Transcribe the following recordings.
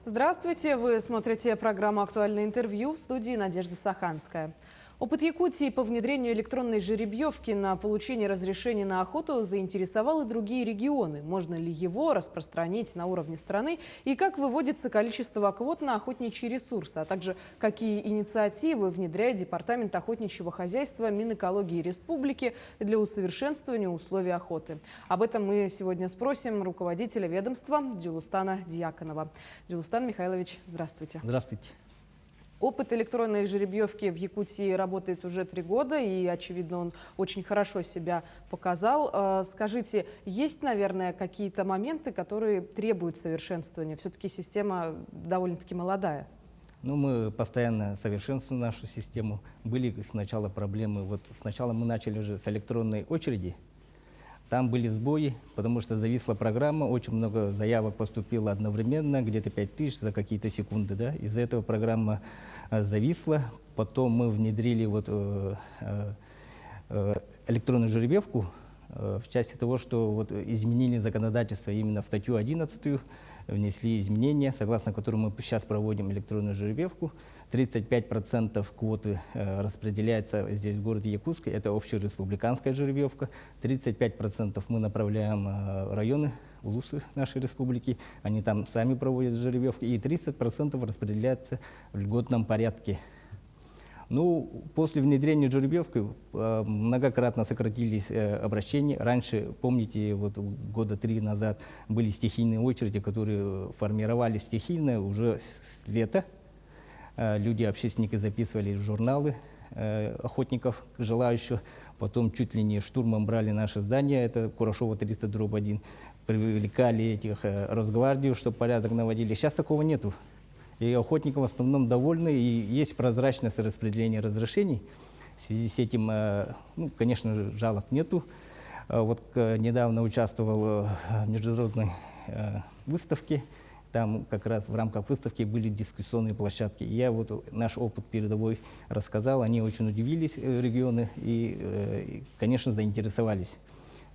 Здравствуйте! Вы смотрите программу «Актуальное интервью», в студии Надежда Саханская. Опыт Якутии по внедрению электронной жеребьевки на получение разрешения на охоту заинтересовал и другие регионы. Можно ли его распространить на уровне страны и как выводится количество квот на охотничьи ресурсы, а также какие инициативы внедряет Департамент охотничьего хозяйства Минэкологии Республики для усовершенствования условий охоты. Об этом мы сегодня спросим руководителя ведомства Джилустана Дьяконова. Джилустан Михайлович, здравствуйте. Здравствуйте. Опыт электронной жеребьевки в Якутии работает уже 3 года, и, очевидно, он очень хорошо себя показал. Скажите, есть, наверное, какие-то моменты, которые требуют совершенствования? Все-таки система довольно-таки молодая. Ну, мы постоянно совершенствуем нашу систему. Были сначала проблемы. Вот сначала мы начали уже с электронной очереди. Там были сбои, потому что зависла программа, очень много заявок поступило одновременно, где-то 5000 за какие-то секунды. Да? Из-за этого программа зависла. Потом мы внедрили электронную жеребьевку в части того, что изменили законодательство именно в статью 11, внесли изменения, согласно которым мы сейчас проводим электронную жеребьевку. 35% квоты распределяется здесь, в городе Якутске, это общереспубликанская жеребьевка. 35% мы направляем в районы, улусы нашей республики, они там сами проводят жеребьевки, и 30% распределяется в льготном порядке. Ну, после внедрения жеребьевки многократно сократились обращения. Раньше, помните, года 3 назад были стихийные очереди, которые формировались стихийно уже с лета. Люди, общественники записывали в журналы охотников, желающих. Потом чуть ли не штурмом брали наше здание, это Курашова 300/1. Привлекали этих Росгвардию, чтобы порядок наводили. Сейчас такого нету. И охотники в основном довольны, и есть прозрачность распределения разрешений. В связи с этим, конечно же, жалоб нету. Недавно участвовал в международной выставке. Там как раз в рамках выставки были дискуссионные площадки. Я наш опыт передовой рассказал, они очень удивились, регионы, и конечно, заинтересовались.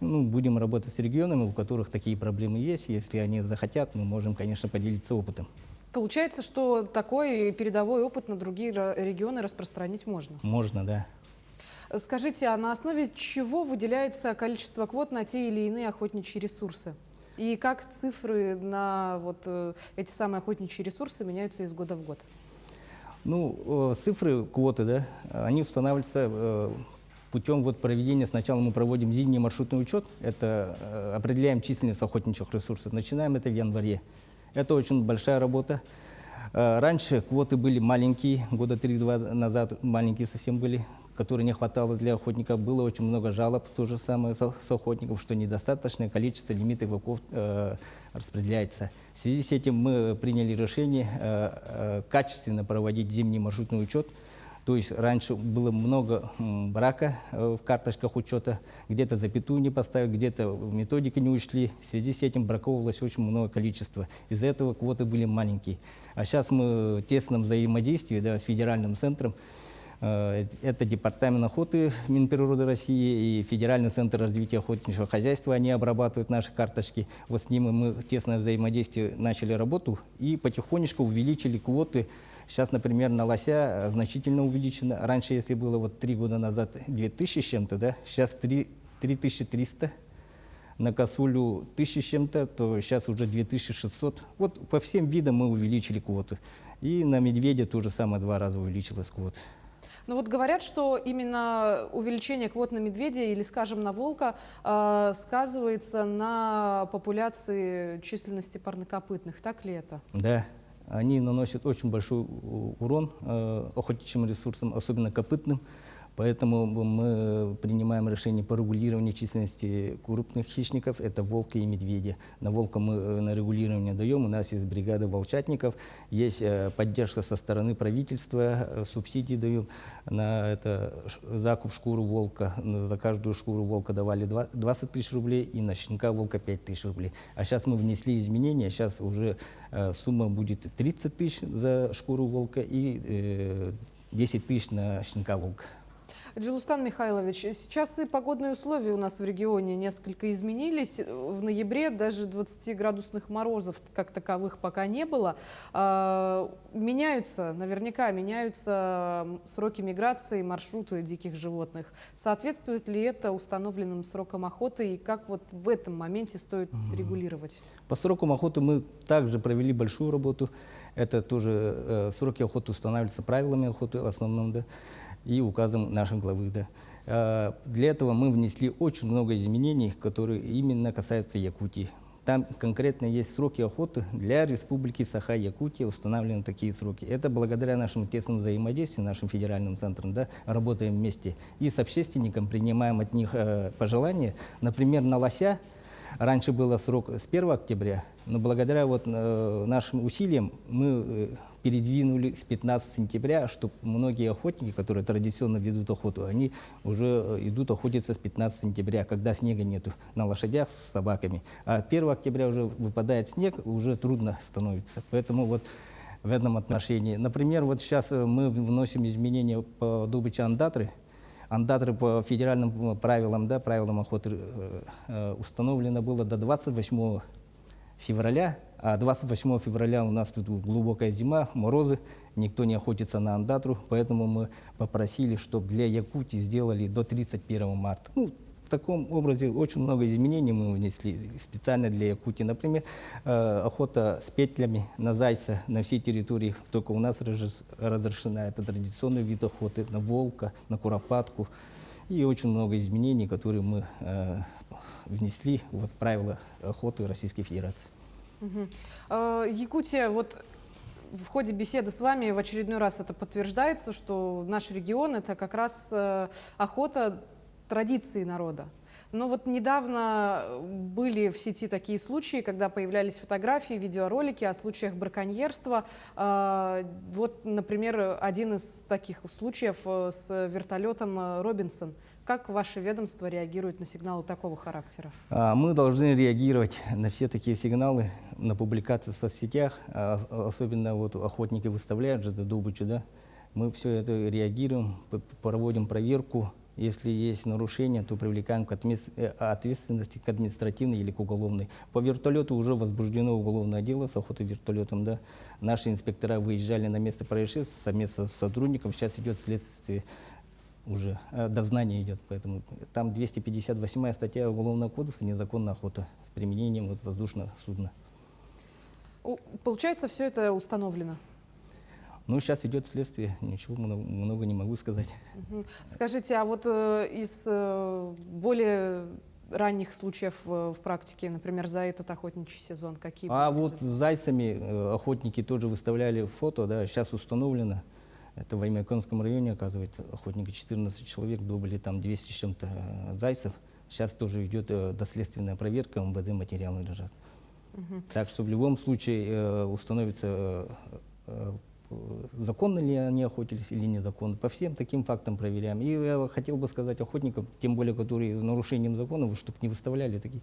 Будем работать с регионами, у которых такие проблемы есть. Если они захотят, мы можем, конечно, поделиться опытом. Получается, что такой передовой опыт на другие регионы распространить можно? Можно, да. Скажите, а на основе чего выделяется количество квот на те или иные охотничьи ресурсы? И как цифры на эти самые охотничьи ресурсы меняются из года в год? Цифры, квоты, да, они устанавливаются путем проведения. Сначала мы проводим зимний маршрутный учет, это определяем численность охотничьих ресурсов. Начинаем это в январе. Это очень большая работа. Раньше квоты были маленькие, года 3-2 назад маленькие совсем были, которые не хватало для охотников. Было очень много жалоб, то же самое с охотников, что недостаточное количество лимитов волков распределяется. В связи с этим мы приняли решение качественно проводить зимний маршрутный учет. То есть раньше было много брака в карточках учета, где-то запятую не поставили, где-то в методике не учли. В связи с этим браковалось очень много количества. Из-за этого квоты были маленькие. А сейчас мы в тесном взаимодействии с федеральным центром, это Департамент охоты Минприроды России и Федеральный центр развития охотничьего хозяйства, они обрабатывают наши карточки. С ними мы в тесное взаимодействие начали работу и потихонечку увеличили квоты. Сейчас, например, на лося значительно увеличено. Раньше, если было 3 года назад 2000 с чем-то, да, сейчас 3300. На косулю 1000 с чем-то, то сейчас уже 2600. По всем видам мы увеличили квоты. И на медведя то же самое 2 раза увеличилась квота. Говорят, что именно увеличение квот на медведя или, скажем, на волка сказывается на популяции численности парнокопытных. Так ли это? Да, они наносят очень большой урон охотничьим ресурсам, особенно копытным. Поэтому мы принимаем решение по регулированию численности крупных хищников, это волка и медведя. На волка мы на регулирование даем, у нас есть бригада волчатников, есть поддержка со стороны правительства, субсидии даем на закуп шкуры волка. За каждую шкуру волка давали 20 000 рублей и на щенка волка 5 000 рублей. А сейчас мы внесли изменения, сейчас уже сумма будет 30 000 за шкуру волка и 10 000 на щенка волка. Джилустан Михайлович, сейчас и погодные условия у нас в регионе несколько изменились. В ноябре даже 20-градусных морозов как таковых пока не было. Наверняка меняются сроки миграции, маршруты диких животных. Соответствует ли это установленным срокам охоты и как вот в этом моменте стоит регулировать? По срокам охоты мы также провели большую работу. Это тоже сроки охоты устанавливаются правилами охоты в основном, да, и указом наших главы. Да. Для этого мы внесли очень много изменений, которые именно касаются Якутии. Там конкретно есть сроки охоты для Республики Саха-Якутия, установлены такие сроки. Это благодаря нашему тесному взаимодействию, нашим федеральным центрам, да, работаем вместе и с общественником, принимаем от них пожелания. Например, на лося раньше был срок с 1 октября, но благодаря нашим усилиям мы передвинули с 15 сентября, чтобы многие охотники, которые традиционно ведут охоту, они уже идут охотиться с 15 сентября, когда снега нету, на лошадях с собаками. А 1 октября уже выпадает снег, уже трудно становится. Поэтому вот в этом отношении. Например, вот сейчас мы вносим изменения по добыче андатры. Андатры по федеральным правилам, да, правилам охоты установлено было до 28 февраля, а 28 февраля у нас тут глубокая зима, морозы, никто не охотится на андатру, поэтому мы попросили, чтобы для Якутии сделали до 31 марта. Ну, в таком образе очень много изменений мы внесли специально для Якутии. Например, охота с петлями на зайца на всей территории, только у нас разрешена. Это традиционный вид охоты на волка, на куропатку. И очень много изменений, которые мы внесли в правила охоты Российской Федерации. Якутия, вот в ходе беседы с вами в очередной раз это подтверждается, что наш регион — это как раз охота традиции народа. Но вот недавно были в сети такие случаи, когда появлялись фотографии, видеоролики о случаях браконьерства. Вот, например, один из таких случаев с вертолетом «Робинсон». Как ваше ведомство реагирует на сигналы такого характера? Мы должны реагировать на все такие сигналы, на публикации в соцсетях. Особенно вот охотники выставляют же добычу, да? Мы все это реагируем, проводим проверку. Если есть нарушения, то привлекаем к ответственности, к административной или к уголовной. По вертолету уже возбуждено уголовное дело с охотой вертолетом. Да. Наши инспектора выезжали на место происшествия совместно с сотрудником. Сейчас идет следствие, уже дознание идет. Поэтому там 258-я статья Уголовного кодекса «Незаконная охота» с применением воздушного судна. Получается, все это установлено? Ну, сейчас идет следствие, ничего много не могу сказать. Скажите, а вот из более ранних случаев в практике, например, за этот охотничий сезон, какие? Вот с зайцами охотники тоже выставляли фото, да, сейчас установлено. Это в Аймяконском районе, оказывается, охотники 14 человек, добыли там 200 с чем-то зайцев. Сейчас тоже идет доследственная проверка, МВД материалы лежат. Так что в любом случае установится, законно ли они охотились или незаконно. По всем таким фактам проверяем. И я хотел бы сказать охотникам, тем более, которые с нарушением законов, чтобы не выставляли такие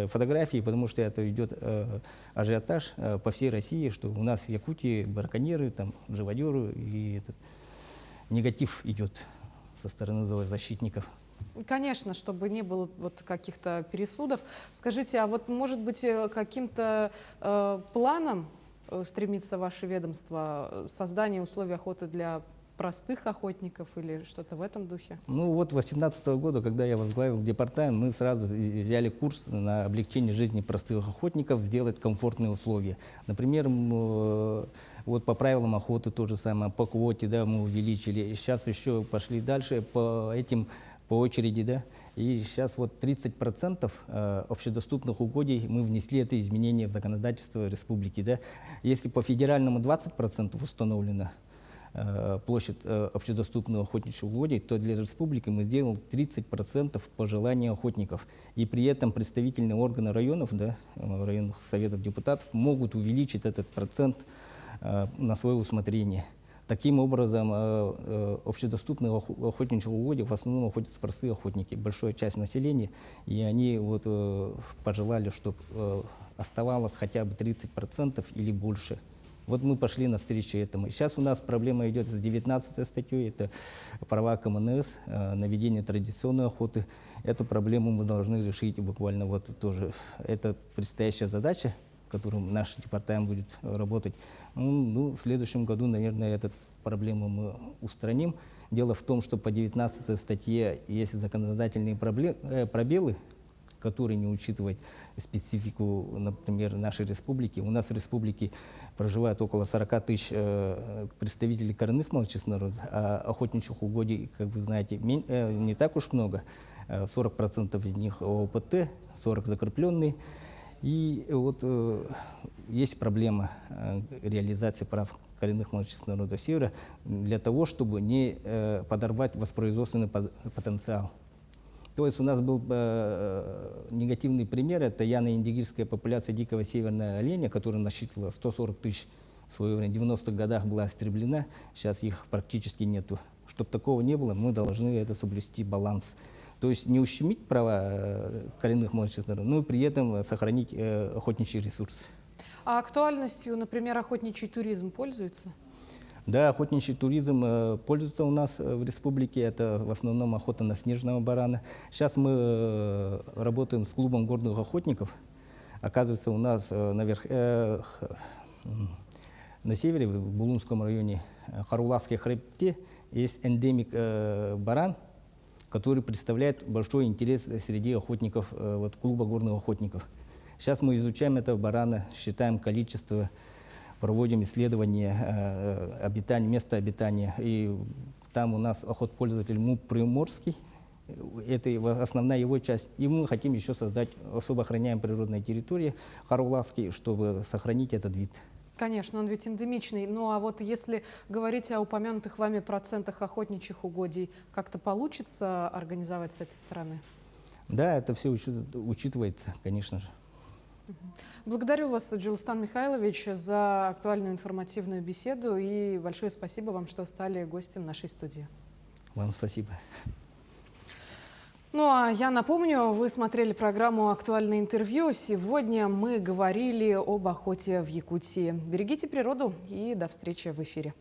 фотографии, потому что это идет ажиотаж по всей России, что у нас в Якутии браконьеры, там, живодеры, и этот негатив идет со стороны зоозащитников. Конечно, чтобы не было вот каких-то пересудов. Скажите, а вот может быть каким-то планом стремится ваше ведомство, создание условий охоты для простых охотников или что-то в этом духе? Ну вот 2018 года, когда я возглавил департамент, мы сразу взяли курс на облегчение жизни простых охотников, сделать комфортные условия. Например, вот по правилам охоты то же самое, по квоте, да, мы увеличили. Сейчас еще пошли дальше по очереди, да, и сейчас вот 30% общедоступных угодий мы внесли это изменение в законодательство республики, да. Если по федеральному 20% установлена площадь общедоступных охотничьих угодий, то для республики мы сделали 30% по желанию охотников. И при этом представительные органы районов, да, районных советов депутатов могут увеличить этот процент на свое усмотрение. Таким образом, общедоступные охотничьи угодья в основном охотятся простые охотники, большая часть населения, и они вот пожелали, чтобы оставалось хотя бы 30% или больше Вот мы пошли навстречу этому. Сейчас у нас проблема идет с 19 статьей, это права КМНС, наведение традиционной охоты. Эту проблему мы должны решить буквально вот тоже. Это предстоящая задача, которым наш департамент будет работать. Ну, в следующем году, наверное, эту проблему мы устраним. Дело в том, что по 19 статье есть законодательные пробелы, которые не учитывают специфику, например, нашей республики. У нас в республике проживает около 40 тысяч представителей коренных малочисленных народов, а охотничьих угодий, как вы знаете, не так уж много. 40% из них ОПТ, 40% закрепленные. И вот есть проблема реализации прав коренных малочисленных народов Севера для того, чтобы не подорвать воспроизводственный потенциал. То есть у нас был негативный пример, это яно-индигирская популяция дикого северного оленя, которая насчитывала 140 тысяч в свое время, в 90-х годах была истреблена, сейчас их практически нету. Чтобы такого не было, мы должны это соблюсти баланс. То есть не ущемить права коренных малочисленных народов, но и при этом сохранить охотничий ресурс. А актуальностью, например, охотничий туризм пользуется? Да, охотничий туризм пользуется у нас в республике. Это в основном охота на снежного барана. Сейчас мы работаем с клубом горных охотников. Оказывается, у нас на севере, в Булунском районе, Харуласские хребте, есть эндемик баран, который представляет большой интерес среди охотников, вот, клуба горных охотников. Сейчас мы изучаем этого барана, считаем количество, проводим исследования места обитания. И там у нас охотпользователь МУП Приморский, это основная его часть. И мы хотим еще создать особо охраняемую природную территорию Харуласский, чтобы сохранить этот вид. Конечно, он ведь эндемичный. Ну а вот если говорить о упомянутых вами процентах охотничьих угодий, как-то получится организовать с этой стороны? Да, это все учитывается, конечно же. Благодарю вас, Джилстан Михайлович, за актуальную информативную беседу. И большое спасибо вам, что стали гостем нашей студии. Вам спасибо. Ну а я напомню, вы смотрели программу «Актуальное интервью». Сегодня мы говорили об охоте в Якутии. Берегите природу и до встречи в эфире.